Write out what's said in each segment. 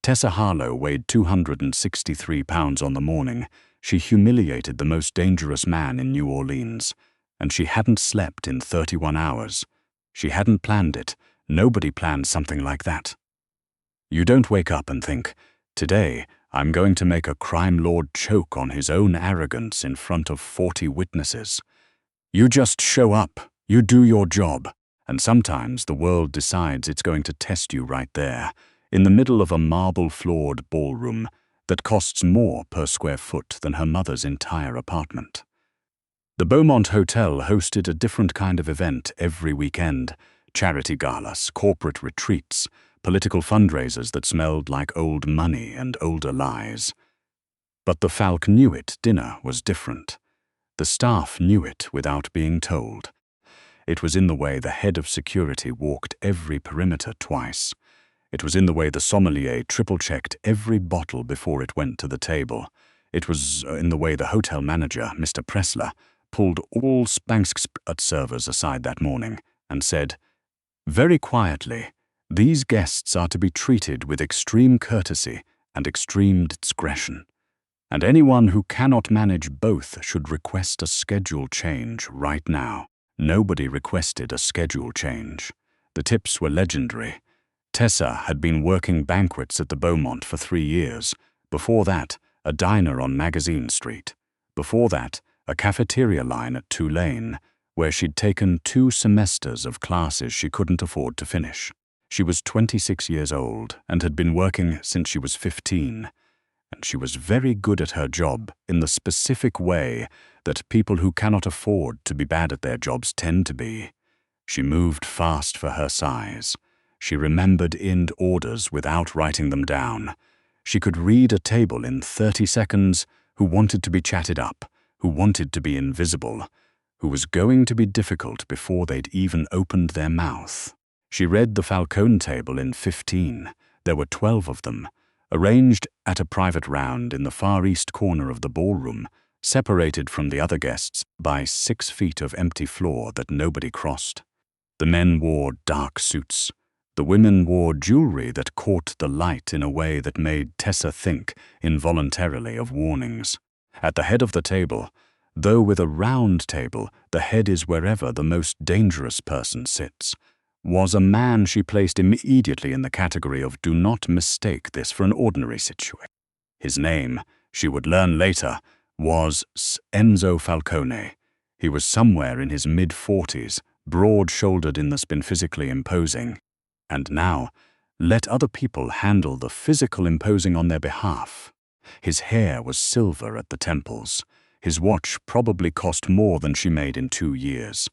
Tessa Harlow weighed 263 pounds on the morning. She humiliated the most dangerous man in New Orleans, and she hadn't slept in 31 hours. She hadn't planned it. Nobody planned something like that. You don't wake up and think, today I'm going to make a crime lord choke on his own arrogance in front of 40 witnesses. You just show up, you do your job, and sometimes the world decides it's going to test you right there, in the middle of a marble-floored ballroom that costs more per square foot than her mother's entire apartment. The Beaumont Hotel hosted a different kind of event every weekend: charity galas, corporate retreats, political fundraisers that smelled like old money and older lies. But the Falk knew it. Dinner was different. The staff knew it without being told. It was in the way the head of security walked every perimeter twice. It was in the way the sommelier triple-checked every bottle before it went to the table. It was in the way the hotel manager, Mr. Pressler, pulled all Spanx servers aside that morning and said, very quietly, these guests are to be treated with extreme courtesy and extreme discretion, and anyone who cannot manage both should request a schedule change right now. Nobody requested a schedule change. The tips were legendary. Tessa had been working banquets at the Beaumont for 3 years. Before that, a diner on Magazine Street. Before that, a cafeteria line at Tulane, where she'd taken 2 semesters of classes she couldn't afford to finish. She was 26 years old and had been working since she was 15, and she was very good at her job in the specific way that people who cannot afford to be bad at their jobs tend to be. She moved fast for her size. She remembered end orders without writing them down. She could read a table in 30 seconds who wanted to be chatted up, who wanted to be invisible, who was going to be difficult before they'd even opened their mouth. She read the Falcone table in 15. There were 12 of them, arranged at a private round in the far east corner of the ballroom, separated from the other guests by 6 feet of empty floor that nobody crossed. The men wore dark suits. The women wore jewelry that caught the light in a way that made Tessa think involuntarily of warnings. At the head of the table, though with a round table, the head is wherever the most dangerous person sits, was a man she placed immediately in the category of do not mistake this for an ordinary situation. His name, she would learn later, was Enzo Falcone. He was somewhere in his mid-40s, broad-shouldered in the spin, physically imposing. And now, let other people handle the physical imposing on their behalf. His hair was silver at the temples. His watch probably cost more than she made in 2 years.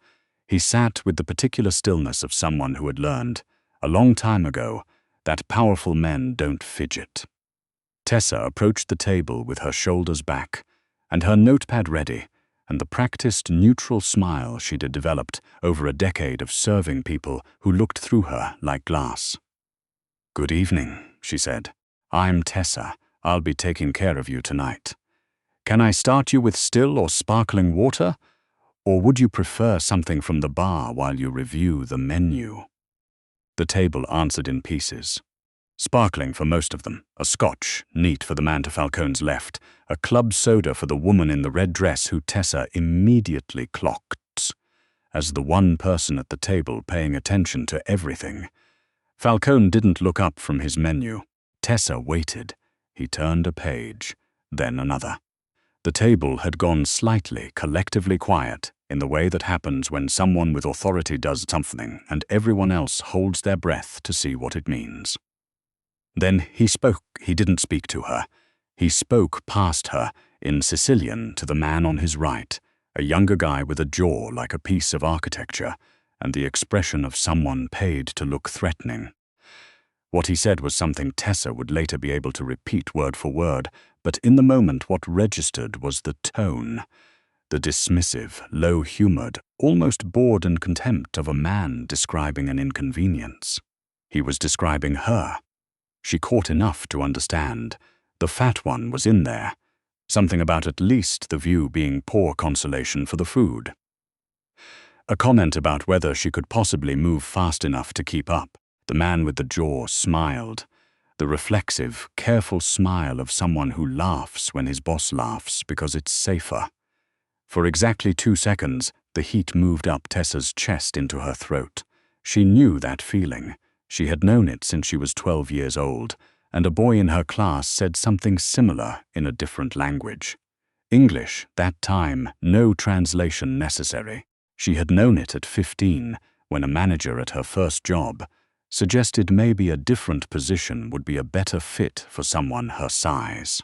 He sat with the particular stillness of someone who had learned, a long time ago, that powerful men don't fidget. Tessa approached the table with her shoulders back, and her notepad ready, and the practiced neutral smile she'd developed over a decade of serving people who looked through her like glass. "Good evening," she said. "I'm Tessa. I'll be taking care of you tonight. Can I start you with still or sparkling water? Or would you prefer something from the bar while you review the menu?" The table answered in pieces. Sparkling for most of them, a scotch, neat for the man to Falcone's left, a club soda for the woman in the red dress who Tessa immediately clocked as the one person at the table paying attention to everything. Falcone didn't look up from his menu. Tessa waited. He turned a page, then another. The table had gone slightly, collectively quiet, in the way that happens when someone with authority does something and everyone else holds their breath to see what it means. Then he spoke. He didn't speak to her. He spoke past her, in Sicilian, to the man on his right, a younger guy with a jaw like a piece of architecture, and the expression of someone paid to look threatening. What he said was something Tessa would later be able to repeat word for word, but in the moment what registered was the tone, the dismissive, low-humored, almost bored and contempt of a man describing an inconvenience. He was describing her. She caught enough to understand. The fat one was in there. Something about at least the view being poor consolation for the food. A comment about whether she could possibly move fast enough to keep up. The man with the jaw smiled. the reflexive, careful smile of someone who laughs when his boss laughs because it's safer. For exactly 2 seconds, the heat moved up Tessa's chest into her throat. She knew that feeling. She had known it since she was 12 years old, and a boy in her class said something similar in a different language. English, that time, no translation necessary. She had known it at 15, when a manager at her first job suggested maybe a different position would be a better fit for someone her size.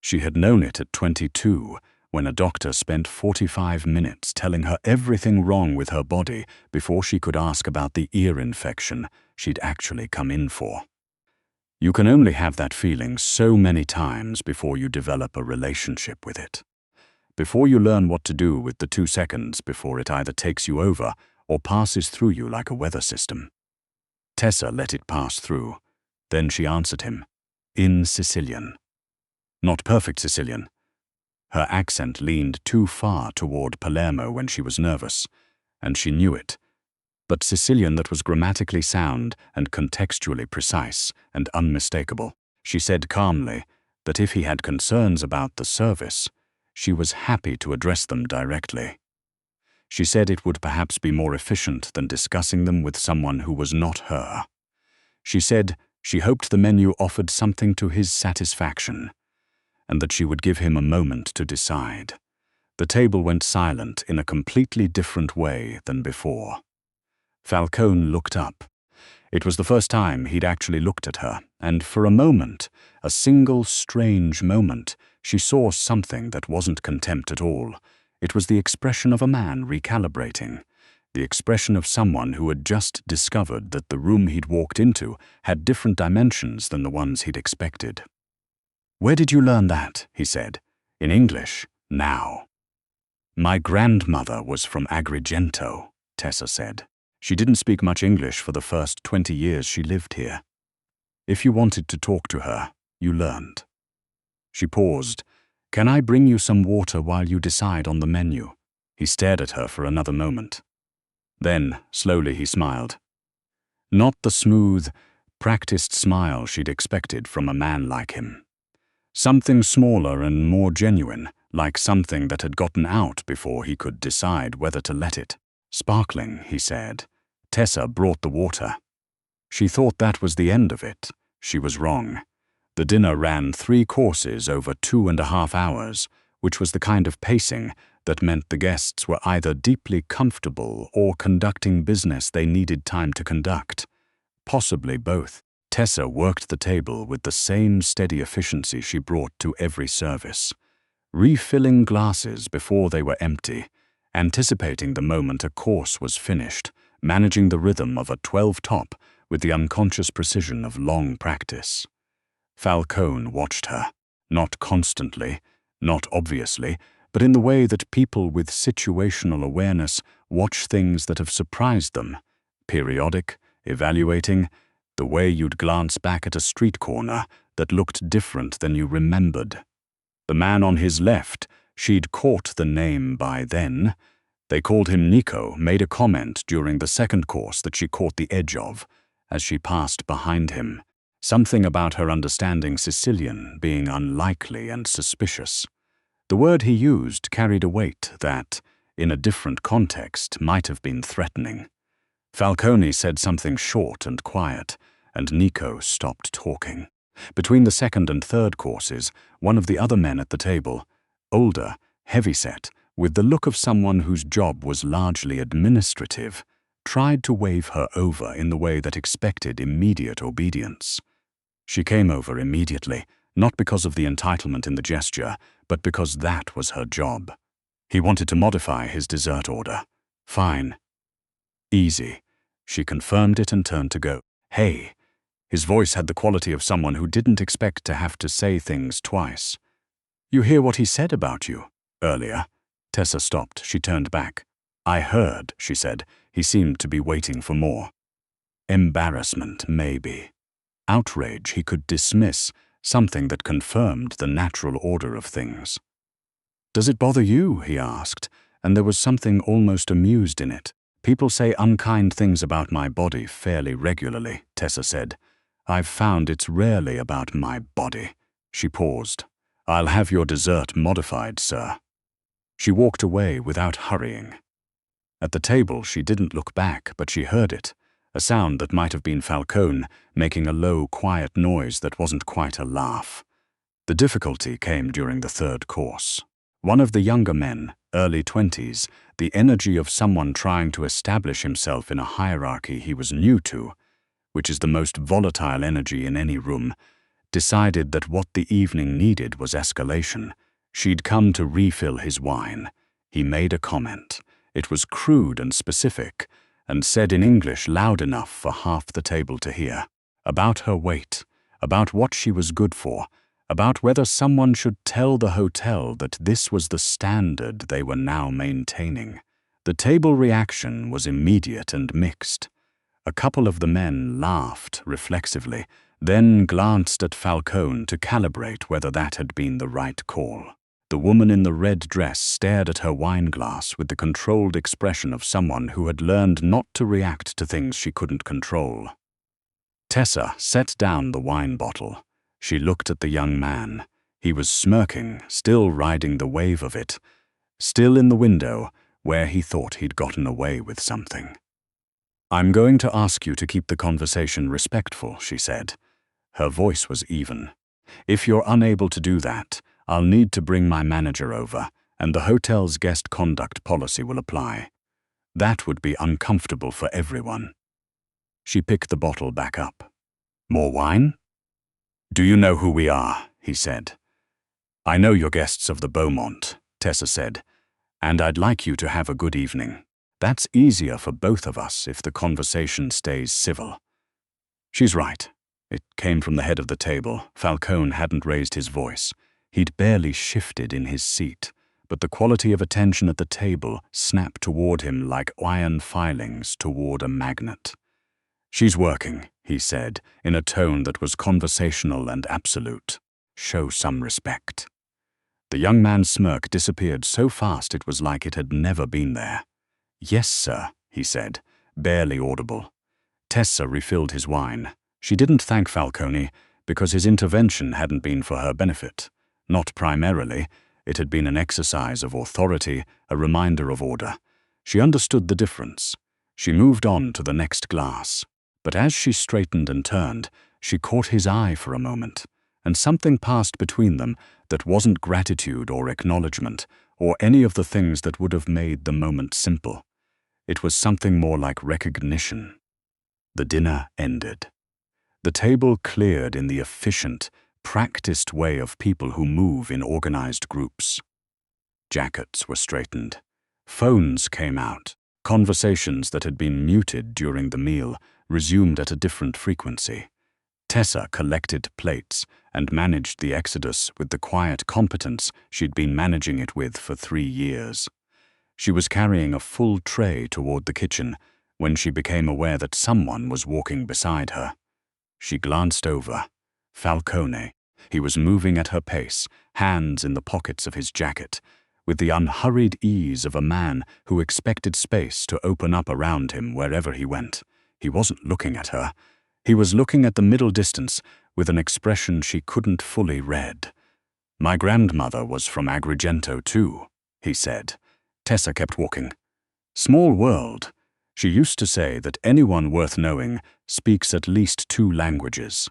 She had known it at 22, when a doctor spent 45 minutes telling her everything wrong with her body before she could ask about the ear infection she'd actually come in for. You can only have that feeling so many times before you develop a relationship with it. Before you learn what to do with the 2 seconds before it either takes you over or passes through you like a weather system. Tessa let it pass through. Then she answered him, in Sicilian. Not perfect Sicilian. Her accent leaned too far toward Palermo when she was nervous, and she knew it. But Sicilian that was grammatically sound and contextually precise and unmistakable. She said calmly that if he had concerns about the service, she was happy to address them directly. She said it would perhaps be more efficient than discussing them with someone who was not her. She said she hoped the menu offered something to his satisfaction, and that she would give him a moment to decide. The table went silent in a completely different way than before. Falcone looked up. It was the first time he'd actually looked at her, and for a moment, a single strange moment, she saw something that wasn't contempt at all. It was the expression of a man recalibrating, the expression of someone who had just discovered that the room he'd walked into had different dimensions than the ones he'd expected. "Where did you learn that?" he said. "In English, now." "My grandmother was from Agrigento," Tessa said. "She didn't speak much English for the first 20 years she lived here. If you wanted to talk to her, you learned." She paused. "Can I bring you some water while you decide on the menu?" He stared at her for another moment. Then, slowly, he smiled. Not the smooth, practiced smile she'd expected from a man like him. Something smaller and more genuine, like something that had gotten out before he could decide whether to let it. "Sparkling," he said. Tessa brought the water. She thought that was the end of it. She was wrong. The dinner ran 3 courses over 2.5 hours, which was the kind of pacing that meant the guests were either deeply comfortable or conducting business they needed time to conduct. Possibly both. Tessa worked the table with the same steady efficiency she brought to every service, refilling glasses before they were empty, anticipating the moment a course was finished, managing the rhythm of a 12-top with the unconscious precision of long practice. Falcone watched her, not constantly, not obviously, but in the way that people with situational awareness watch things that have surprised them, periodic, evaluating, the way you'd glance back at a street corner that looked different than you remembered. The man on his left, she'd caught the name by then. They called him Nico, made a comment during the second course that she caught the edge of as she passed behind him. Something about her understanding Sicilian being unlikely and suspicious. The word he used carried a weight that, in a different context, might have been threatening. Falcone said something short and quiet, and Nico stopped talking. Between the second and third courses, one of the other men at the table, older, heavyset, with the look of someone whose job was largely administrative, tried to wave her over in the way that expected immediate obedience. She came over immediately, not because of the entitlement in the gesture, but because that was her job. He wanted to modify his dessert order. Fine. Easy. She confirmed it and turned to go. "Hey." His voice had the quality of someone who didn't expect to have to say things twice. "You hear what he said about you earlier?" Tessa stopped. She turned back. "I heard," she said. He seemed to be waiting for more. Embarrassment, maybe. Outrage he could dismiss, something that confirmed the natural order of things. "Does it bother you?" he asked, and there was something almost amused in it. "People say unkind things about my body fairly regularly," Tessa said. I've found it's rarely about my body." She paused. "I'll have your dessert modified, sir." She walked away without hurrying. At the table, she didn't look back, but she heard it, a sound that might have been Falcone making a low, quiet noise that wasn't quite a laugh. The difficulty came during the third course. One of the younger men, early 20s, the energy of someone trying to establish himself in a hierarchy he was new to, which is the most volatile energy in any room, decided that what the evening needed was escalation. She'd come to refill his wine. He made a comment. It was crude and specific, and said in English loud enough for half the table to hear. About her weight, about what she was good for, about whether someone should tell the hotel that this was the standard they were now maintaining. The table reaction was immediate and mixed. A couple of the men laughed reflexively, then glanced at Falcone to calibrate whether that had been the right call. The woman in the red dress stared at her wine glass with the controlled expression of someone who had learned not to react to things she couldn't control. Tessa set down the wine bottle. She looked at the young man. He was smirking, still riding the wave of it, still in the window where he thought he'd gotten away with something. "I'm going to ask you to keep the conversation respectful," she said. Her voice was even. "If you're unable to do that, I'll need to bring my manager over, and the hotel's guest conduct policy will apply. That would be uncomfortable for everyone." She picked the bottle back up. "More wine?" "Do you know who we are?" he said. "I know you're guests of the Beaumont," Tessa said, "and I'd like you to have a good evening. That's easier for both of us if the conversation stays civil." She's right. It came from the head of the table. Falcone hadn't raised his voice. He'd barely shifted in his seat, but the quality of attention at the table snapped toward him like iron filings toward a magnet. "She's working," he said, in a tone that was conversational and absolute. "Show some respect." The young man's smirk disappeared so fast it was like it had never been there. "Yes, sir," he said, barely audible. Tessa refilled his wine. She didn't thank Falcone because his intervention hadn't been for her benefit. Not primarily. It had been an exercise of authority, a reminder of order. She understood the difference. She moved on to the next glass. But as she straightened and turned, she caught his eye for a moment, and something passed between them that wasn't gratitude or acknowledgement, or any of the things that would have made the moment simple. It was something more like recognition. The dinner ended. The table cleared in the efficient, practiced way of people who move in organized groups. Jackets were straightened. Phones came out. Conversations that had been muted during the meal resumed at a different frequency. Tessa collected plates and managed the exodus with the quiet competence she'd been managing it with for 3 years. She was carrying a full tray toward the kitchen when she became aware that someone was walking beside her. She glanced over. Falcone. He was moving at her pace, hands in the pockets of his jacket, with the unhurried ease of a man who expected space to open up around him wherever he went. He wasn't looking at her. He was looking at the middle distance with an expression she couldn't fully read. "My grandmother was from Agrigento too," he said. Tessa kept walking. "Small world." She used to say that anyone worth knowing speaks at least 2 languages.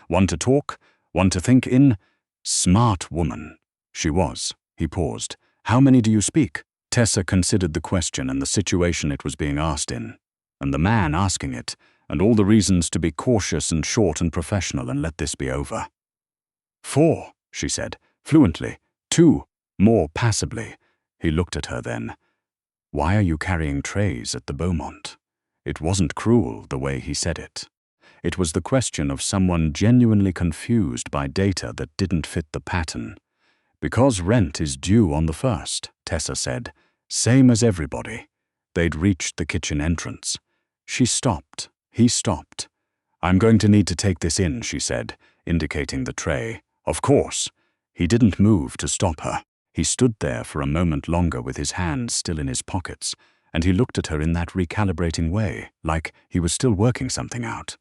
One to talk, one to think in. Smart woman. She was. He paused. "How many do you speak?" Tessa considered the question and the situation it was being asked in, and the man asking it, and all the reasons to be cautious and short and professional and let this be over. 4, she said, fluently. 2, more passably. He looked at her then. "Why are you carrying trays at the Beaumont?" It wasn't cruel the way he said it. It was the question of someone genuinely confused by data that didn't fit the pattern. "Because rent is due on the 1st, Tessa said. "Same as everybody." They'd reached the kitchen entrance. She stopped. He stopped. "I'm going to need to take this in," she said, indicating the tray. "Of course." He didn't move to stop her. He stood there for a moment longer with his hands still in his pockets, and he looked at her in that recalibrating way, like he was still working something out.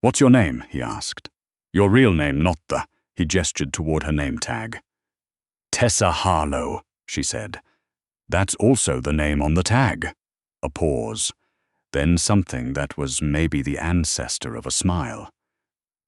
"What's your name?" he asked. "Your real name, not the—" He gestured toward her name tag. "Tessa Harlow," she said. "That's also the name on the tag." A pause. Then something that was maybe the ancestor of a smile.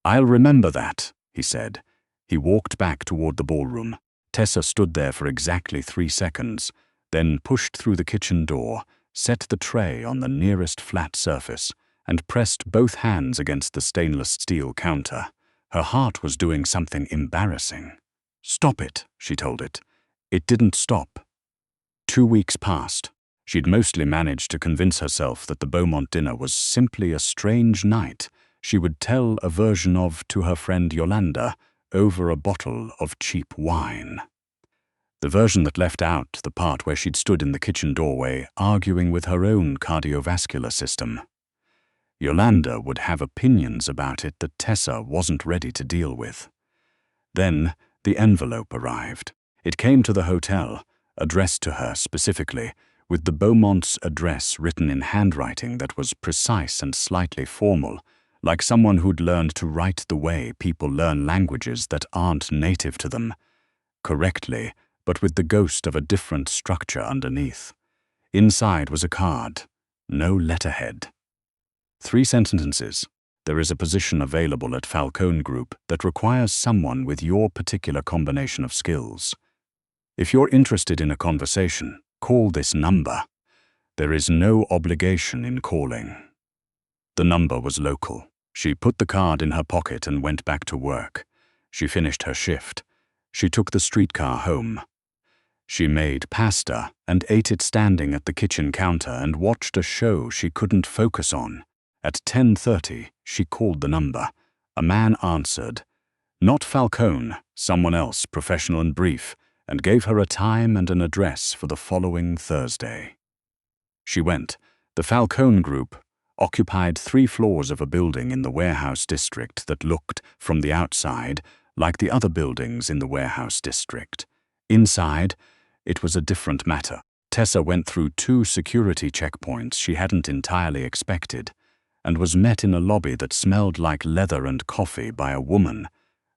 "I'll remember that," he said. He walked back toward the ballroom. Tessa stood there for exactly 3 seconds, then pushed through the kitchen door, set the tray on the nearest flat surface, and pressed both hands against the stainless steel counter. Her heart was doing something embarrassing. "Stop it," she told it. It didn't stop. 2 weeks passed. She'd mostly managed to convince herself that the Beaumont dinner was simply a strange night she would tell a version of to her friend Yolanda over a bottle of cheap wine. The version that left out the part where she'd stood in the kitchen doorway arguing with her own cardiovascular system. Yolanda would have opinions about it that Tessa wasn't ready to deal with. Then the envelope arrived. It came to the hotel, addressed to her specifically, with the Beaumont's address written in handwriting that was precise and slightly formal, like someone who'd learned to write the way people learn languages that aren't native to them, correctly, but with the ghost of a different structure underneath. Inside was a card, no letterhead. 3 sentences. "There is a position available at Falcone Group that requires someone with your particular combination of skills. If you're interested in a conversation, call this number. There is no obligation in calling." The number was local. She put the card in her pocket and went back to work. She finished her shift. She took the streetcar home. She made pasta and ate it standing at the kitchen counter and watched a show she couldn't focus on. At 10:30, she called the number. A man answered. Not Falcone, someone else, professional and brief, and gave her a time and an address for the following Thursday. She went. The Falcone Group occupied 3 floors of a building in the warehouse district that looked, from the outside, like the other buildings in the warehouse district. Inside, it was a different matter. Tessa went through 2 security checkpoints she hadn't entirely expected, and was met in a lobby that smelled like leather and coffee by a woman,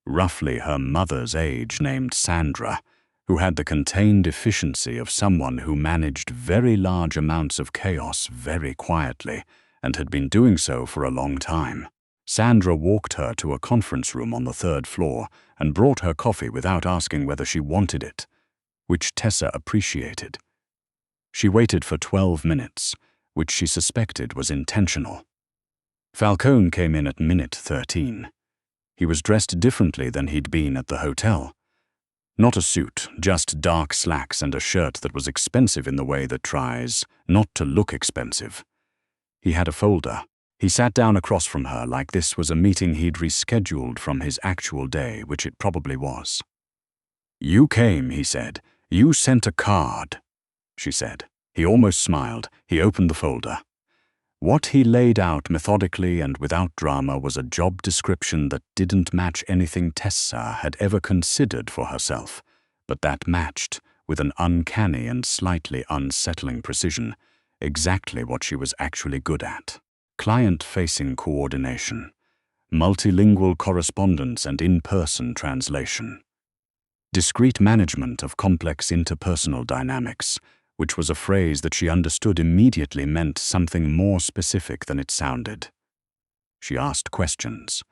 roughly her mother's age, named Sandra, who had the contained efficiency of someone who managed very large amounts of chaos very quietly, and had been doing so for a long time. Sandra walked her to a conference room on the 3rd floor and brought her coffee without asking whether she wanted it, which Tessa appreciated. She waited for 12 minutes, which she suspected was intentional. Falcone came in at minute 13. He was dressed differently than he'd been at the hotel. Not a suit, just dark slacks and a shirt that was expensive in the way that tries not to look expensive. He had a folder. He sat down across from her like this was a meeting he'd rescheduled from his actual day, which it probably was. "You came," he said. "You sent a card," she said. He almost smiled. He opened the folder. What he laid out methodically and without drama was a job description that didn't match anything Tessa had ever considered for herself, but that matched, with an uncanny and slightly unsettling precision, exactly what she was actually good at. Client-facing coordination, multilingual correspondence and in-person translation. Discreet management of complex interpersonal dynamics, which was a phrase that she understood immediately meant something more specific than it sounded. She asked questions,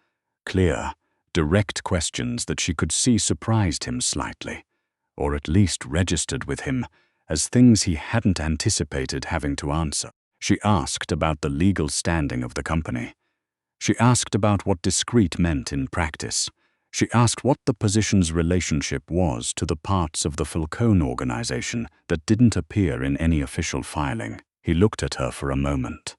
clear, direct questions that she could see surprised him slightly, or at least registered with him as things he hadn't anticipated having to answer. She asked about the legal standing of the company. She asked about what discreet meant in practice. She asked what the position's relationship was to the parts of the Falcone organization that didn't appear in any official filing. He looked at her for a moment.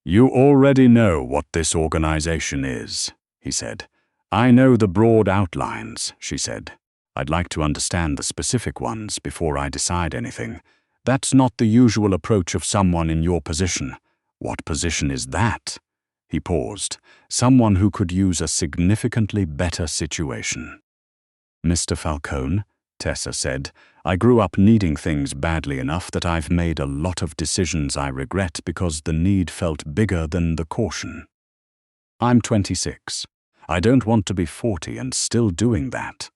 "You already know what this organization is," he said. "I know the broad outlines," she said. "I'd like to understand the specific ones before I decide anything. That's not the usual approach of someone in your position." "What position is that?" He paused. "Someone who could use a significantly better situation." "Mr. Falcone," Tessa said, "I grew up needing things badly enough that I've made a lot of decisions I regret because the need felt bigger than the caution." I'm 26. I don't want to be 40 and still doing that.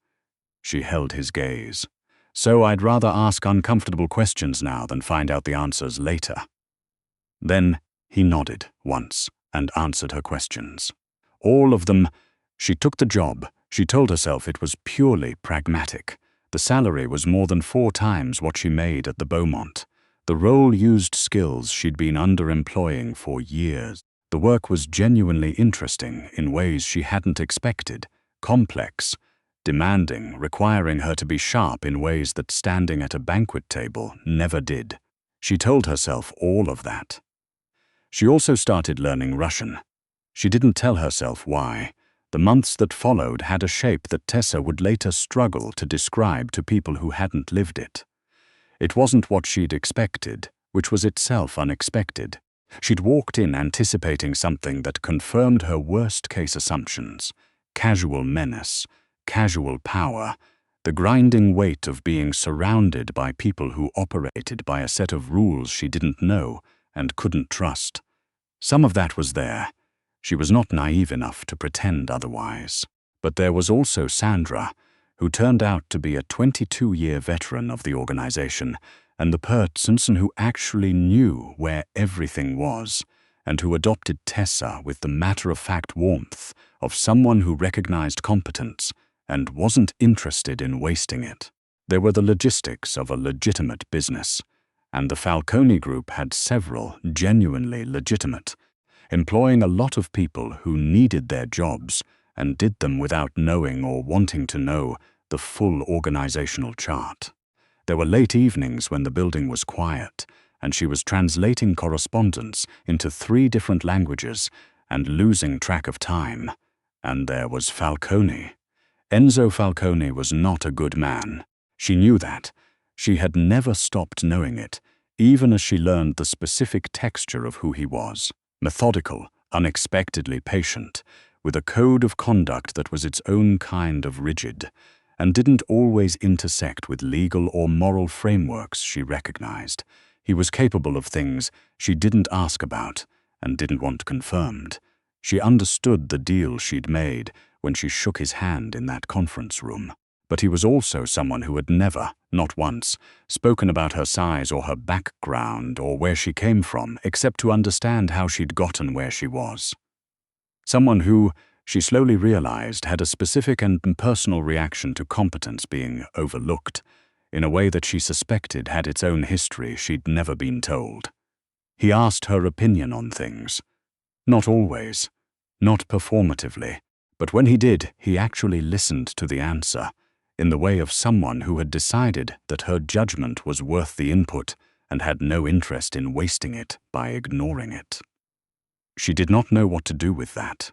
She held his gaze. So I'd rather ask uncomfortable questions now than find out the answers later. Then he nodded once and answered her questions. All of them. She took the job. She told herself it was purely pragmatic. The salary was more than 4 times what she made at the Beaumont. The role used skills she'd been underemploying for years. The work was genuinely interesting in ways she hadn't expected, complex, demanding, requiring her to be sharp in ways that standing at a banquet table never did. She told herself all of that. She also started learning Russian. She didn't tell herself why. The months that followed had a shape that Tessa would later struggle to describe to people who hadn't lived it. It wasn't what she'd expected, which was itself unexpected. She'd walked in anticipating something that confirmed her worst-case assumptions: casual menace, casual power, the grinding weight of being surrounded by people who operated by a set of rules she didn't know and couldn't trust. Some of that was there. She was not naive enough to pretend otherwise. But there was also Sandra, who turned out to be a 22-year veteran of the organization, and the person who actually knew where everything was, and who adopted Tessa with the matter-of-fact warmth of someone who recognized competence and wasn't interested in wasting it. There were the logistics of a legitimate business, and the Falcone Group had several genuinely legitimate, employing a lot of people who needed their jobs and did them without knowing or wanting to know the full organizational chart. There were late evenings when the building was quiet, and she was translating correspondence into 3 different languages and losing track of time. And there was Falcone. Enzo Falcone was not a good man. She knew that. She had never stopped knowing it, even as she learned the specific texture of who he was. Methodical, unexpectedly patient, with a code of conduct that was its own kind of rigid, and didn't always intersect with legal or moral frameworks she recognized. He was capable of things she didn't ask about and didn't want confirmed. She understood the deal she'd made when she shook his hand in that conference room. But he was also someone who had never, not once, spoken about her size or her background or where she came from, except to understand how she'd gotten where she was. Someone who, she slowly realized, had a specific and personal reaction to competence being overlooked, in a way that she suspected had its own history she'd never been told. He asked her opinion on things. Not always, not performatively, but when he did, he actually listened to the answer, in the way of someone who had decided that her judgment was worth the input and had no interest in wasting it by ignoring it. She did not know what to do with that.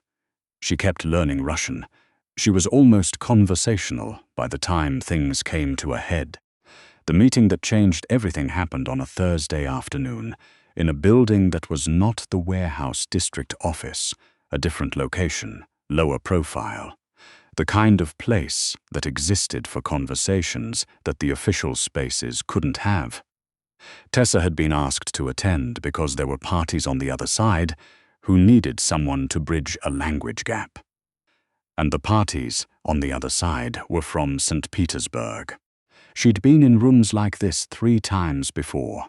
She kept learning Russian. She was almost conversational by the time things came to a head. The meeting that changed everything happened on a Thursday afternoon, in a building that was not the warehouse district office, a different location, lower profile. The kind of place that existed for conversations that the official spaces couldn't have. Tessa had been asked to attend because there were parties on the other side who needed someone to bridge a language gap. And the parties on the other side were from St. Petersburg. She'd been in rooms like this 3 times before.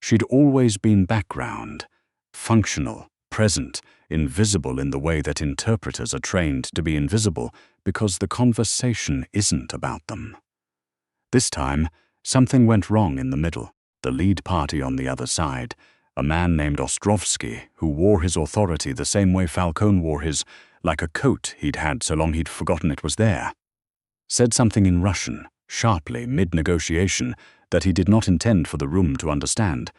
She'd always been background, functional, present, invisible in the way that interpreters are trained to be invisible because the conversation isn't about them. This time, something went wrong in the middle. The lead party on the other side, a man named Ostrovsky, who wore his authority the same way Falcone wore his, like a coat he'd had so long he'd forgotten it was there, said something in Russian, sharply, mid-negotiation, that he did not intend for the room to understand.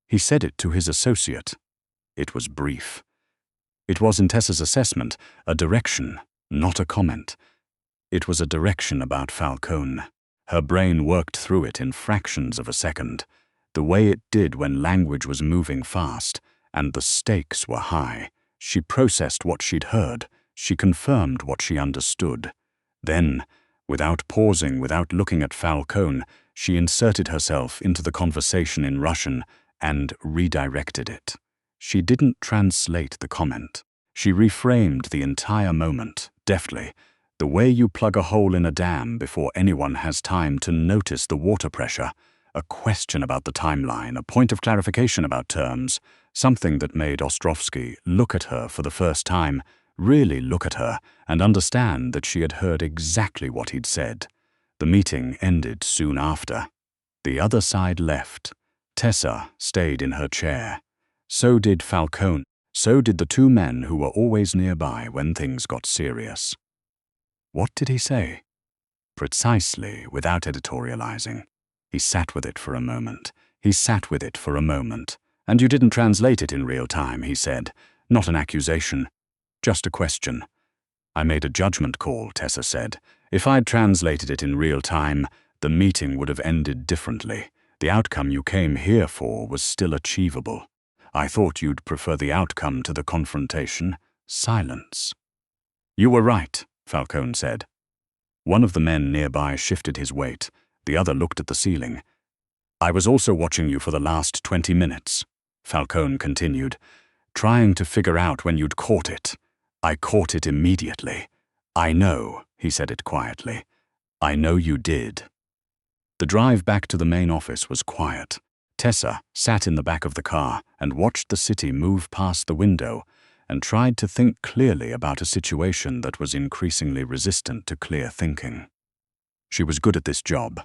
He said it to his associate. It was brief. It was, in Tessa's assessment, a direction, not a comment. It was a direction about Falcone. Her brain worked through it in fractions of a second, the way it did when language was moving fast and the stakes were high. She processed what she'd heard. She confirmed what she understood. Then, without pausing, without looking at Falcone, she inserted herself into the conversation in Russian and redirected it. She didn't translate the comment. She reframed the entire moment, deftly, the way you plug a hole in a dam before anyone has time to notice the water pressure, a question about the timeline, a point of clarification about terms, something that made Ostrovsky look at her for the first time, really look at her, and understand that she had heard exactly what he'd said. The meeting ended soon after. The other side left. Tessa stayed in her chair. So did Falcone. So did the two men who were always nearby when things got serious. What did he say? Precisely, without editorializing. He sat with it for a moment. He sat with it for a moment. And you didn't translate it in real time, he said. Not an accusation. Just a question. I made a judgment call, Tessa said. If I'd translated it in real time, the meeting would have ended differently. The outcome you came here for was still achievable. I thought you'd prefer the outcome to the confrontation. Silence. You were right, Falcone said. One of the men nearby shifted his weight. The other looked at the ceiling. I was also watching you for the last 20 minutes, Falcone continued, trying to figure out when you'd caught it. I caught it immediately. I know, he said it quietly. I know you did. The drive back to the main office was quiet. Tessa sat in the back of the car and watched the city move past the window and tried to think clearly about a situation that was increasingly resistant to clear thinking. She was good at this job.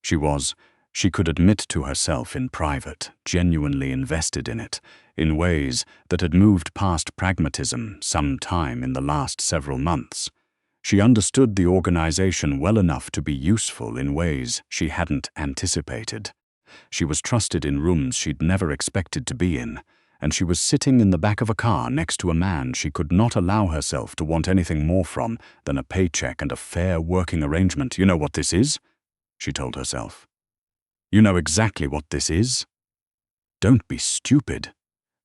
She could admit to herself in private, genuinely invested in it, in ways that had moved past pragmatism some time in the last several months. She understood the organization well enough to be useful in ways she hadn't anticipated. She was trusted in rooms she'd never expected to be in, and she was sitting in the back of a car next to a man she could not allow herself to want anything more from than a paycheck and a fair working arrangement. You know what this is? She told herself. You know exactly what this is? Don't be stupid.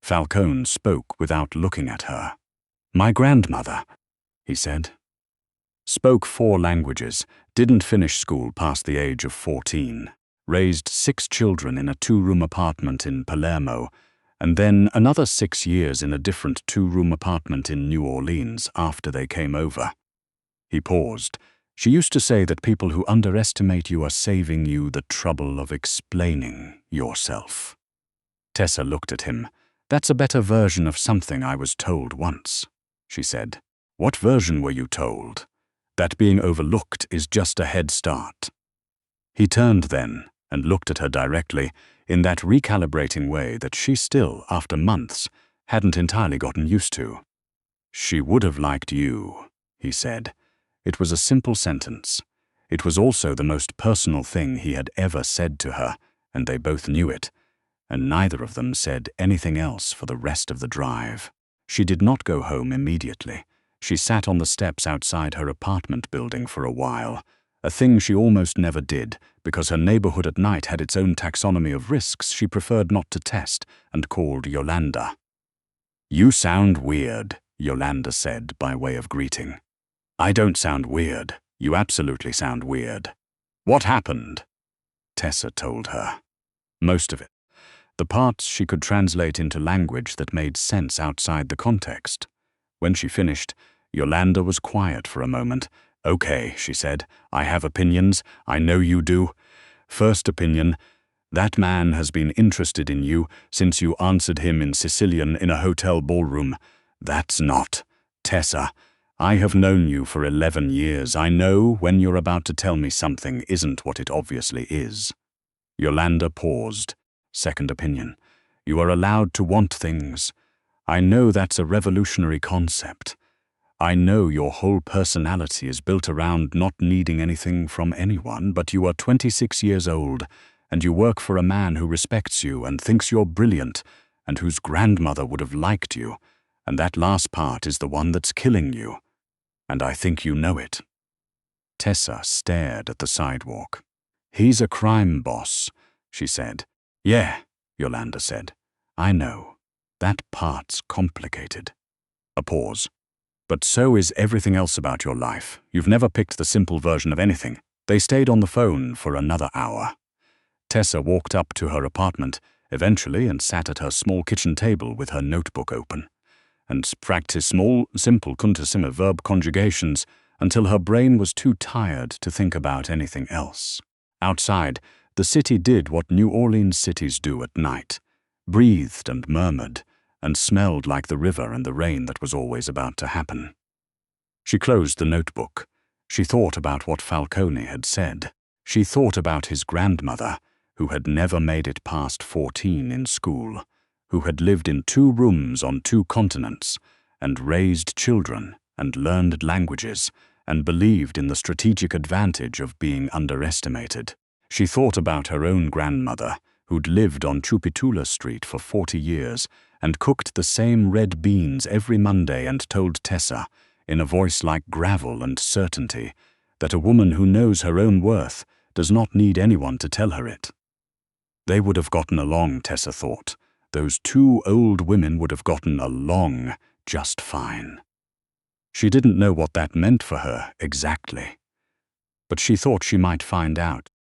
Falcone spoke without looking at her. My grandmother, he said. Spoke 4 languages, didn't finish school past the age of 14, raised 6 children in a 2-room apartment in Palermo, and then another 6 years in a different 2-room apartment in New Orleans after they came over. He paused. She used to say that people who underestimate you are saving you the trouble of explaining yourself. Tessa looked at him. That's a better version of something I was told once, she said. What version were you told? That being overlooked is just a head start. He turned then and looked at her directly in that recalibrating way that she still, after months, hadn't entirely gotten used to. She would have liked you, he said. It was a simple sentence. It was also the most personal thing he had ever said to her, and they both knew it, and neither of them said anything else for the rest of the drive. She did not go home immediately. She sat on the steps outside her apartment building for a while, a thing she almost never did, because her neighborhood at night had its own taxonomy of risks she preferred not to test, and called Yolanda. You sound weird, Yolanda said by way of greeting. I don't sound weird. You absolutely sound weird. What happened? Tessa told her. Most of it. The parts she could translate into language that made sense outside the context. When she finished, Yolanda was quiet for a moment. Okay, she said, I have opinions. I know you do. First opinion, that man has been interested in you since you answered him in Sicilian in a hotel ballroom. That's not. Tessa, I have known you for 11 years. I know when you're about to tell me something isn't what it obviously is. Yolanda paused. Second opinion, you are allowed to want things. I know that's a revolutionary concept. I know your whole personality is built around not needing anything from anyone, but you are 26 years old, and you work for a man who respects you and thinks you're brilliant, and whose grandmother would have liked you, and that last part is the one that's killing you. And I think you know it. Tessa stared at the sidewalk. He's a crime boss, she said. Yeah, Yolanda said. I know. That part's complicated. A pause. But so is everything else about your life. You've never picked the simple version of anything. They stayed on the phone for another hour. Tessa walked up to her apartment, eventually, and sat at her small kitchen table with her notebook open. and practice small, simple contissima verb conjugations until her brain was too tired to think about anything else. Outside, the city did what New Orleans cities do at night, breathed and murmured, and smelled like the river and the rain that was always about to happen. She closed the notebook. She thought about what Falcone had said. She thought about his grandmother, who had never made it past 14 in school, who had lived in 2 rooms on 2 continents, and raised children, and learned languages, and believed in the strategic advantage of being underestimated. She thought about her own grandmother, who'd lived on Chupitula Street for 40 years, and cooked the same red beans every Monday and told Tessa, in a voice like gravel and certainty, that a woman who knows her own worth does not need anyone to tell her it. They would have gotten along, Tessa thought. Those 2 old women would have gotten along just fine. She didn't know what that meant for her exactly, but she thought she might find out.